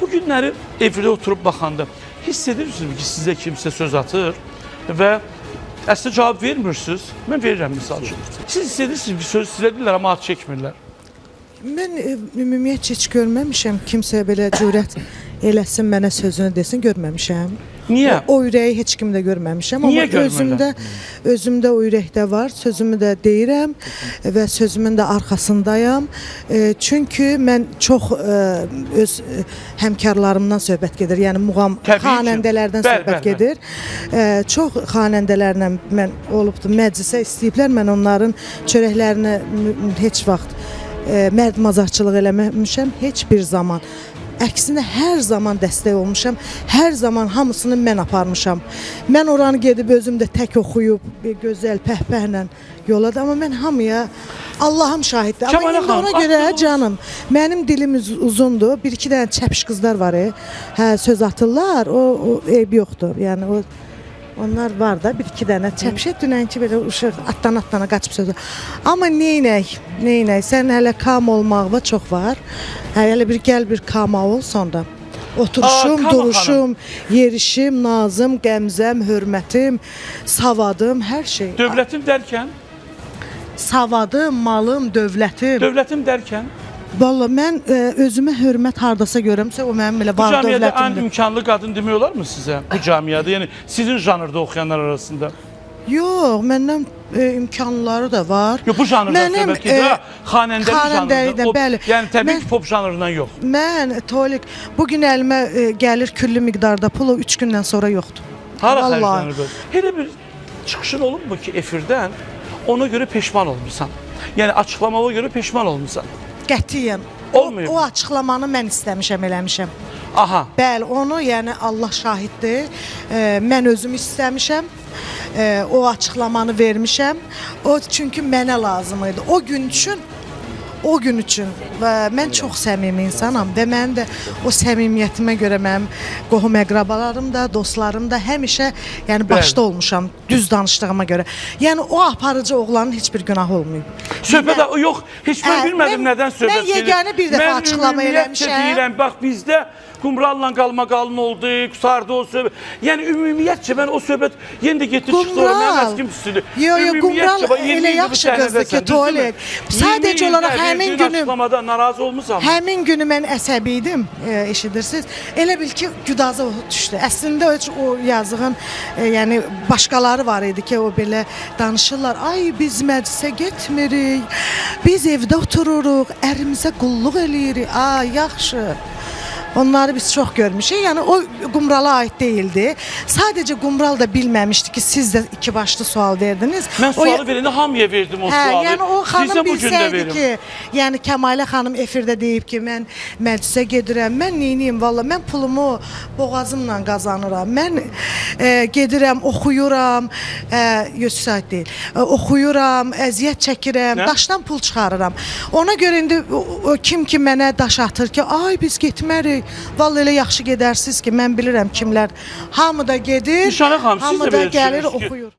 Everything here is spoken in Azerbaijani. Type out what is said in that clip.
Bu günləri evdə oturub baxanda hiss edirsiniz ki, sizə kimsə söz atır və əslində cavab vermirsiniz. Mən verirəm misal üçün. Siz hiss edirsiniz ki, söz sizə deyirlər, amma ad çəkmirlər. Mən ümumiyyətcə heç görməmişəm kimsə belə cürət eləsin, mənə sözünü desin, görməmişəm. Niyə? O ürəyi heç kimdə görməmişəm. Niyə Amma özümdə o ürəkdə var, sözümü də deyirəm və sözümün də arxasındayam. Çünki mən çox öz həmkarlarımdan söhbət gedir. Yəni muğam xanəndələrdən söhbət gedir. Çox xanəndələrlə mən olubdur, məclisə istəyiblər. Mən onların çörəklərini heç vaxt mərd mazarçılıq eləməmişəm, heç bir zaman. Əksinə hər zaman dəstək olmuşam, hər zaman hamısını mən aparmışam. Mən oranı gedib özüm də tək oxuyub, gözəl pəhpəhlə yoladı. Amma mən hamıya Allahım şahiddir. Amma indi ona görə canım, mənim dilim uzundur. Bir-iki dənə çəpiş qızlar var, söz atırlar, o eyb yoxdur. Yəni onlar var da, bir-iki dənə çəpişə dünənki belə uşaq atdan-attana qaçıb sözü. Amma neynək, sən hələ kam olmaqda çox var. Hələ gəl bir kama ol, sonra oturuşum, duruşum, yerişim, nazım, qəmzəm, hörmətim, savadım, hər şey. Dövlətim dərkən? Savadım, malım, dövlətim. Dövlətim dərkən? Vallahi mən özümə hörmət hardasa görəmsə, o mənim belə var dövlətimdir. Bu camiyyədə ən imkanlı qadın demək olar mı sizə? Bu camiyyədə, yəni sizin janrda oxuyanlar arasında? Yox, məndən imkanları da var. Yox, bu janrda söhbət gedir, xanəndəlik janrında. Yəni təbii ki, pop janrından yox. Mən, Tolik, bugün əlimə gəlir küllü miqdarda pul, o 3 gündən sonra yoxdur. Hara xərclənir böyle? Elə bir çıxışın olub mu ki, efirdən ona görə peşman olmuşsan? Yəni açıqlamama görə peşman olmuşsan? Qətiyyən. O açıqlamanı mən istəmişəm, eləmişəm. Aha. Bəli, onu yəni Allah şahiddir. Mən özüm istəmişəm. O açıqlamanı vermişəm. O çünki mənə lazım idi. O gün üçün və mən çox səmimi insanam və mən də o səmimiyyətimə görə mənim qohum-əqrabalarım da, dostlarım da həmişə yəni başda olmuşam düz danışdığıma görə. Yəni o aparıcı oğlanın heç bir günahı olmayıb. Söhbət yox, heç mən bilmədim nədən söhbət gedir. Mən yeganə bir dəfə açıqlama eləmişəm. Mən deyirəm, bax bizdə Qumralla qalmaqalın oldu, qusardı o söhbət. Yəni ümumiyyətcə mən o söhbət yenə də getdi çıxdı oraya, mən əskim üstüdür. Yox, Qumral elə yaxşı qızdır ki, Tolik. Sadəcə olaraq həmin günüm, narazı olmuşam. Həmin günü mən əsəbi idim, eşidirsiniz. Elə bil ki, güdaza düşdü. Əslində o yazığın, yəni başqaları var idi ki, o belə danışırlar. Ay, biz məclisə getmirik, biz evdə otururuq, ərimizə qulluq eləyirik. Ay, yaxşı. Onları biz çox görmüşük. Yəni o Qumrala aid deyildi. Sadəcə Qumral da bilməmişdi ki, siz də iki başlı sual verdiniz. Mən sualı verəndə hamıya verdim o sualı. Yəni o xanım bilsəydi ki, yəni Kəmalə xanım efirdə deyib ki, mən məclisə gedirəm, mən neyniyim valla, mən pulumu boğazımla qazanıram. Mən gedirəm, oxuyuram, saat deyil, oxuyuram, əziyyət çəkirəm, daşdan pul çıxarıram. Ona görə indi kim ki mənə daş atır ki, ay biz getmərik. Vallahi elə yaxşı gedərsiniz ki, mən bilirəm kimlər. Hamı da gedir, hamı da gəlir, oxuyur.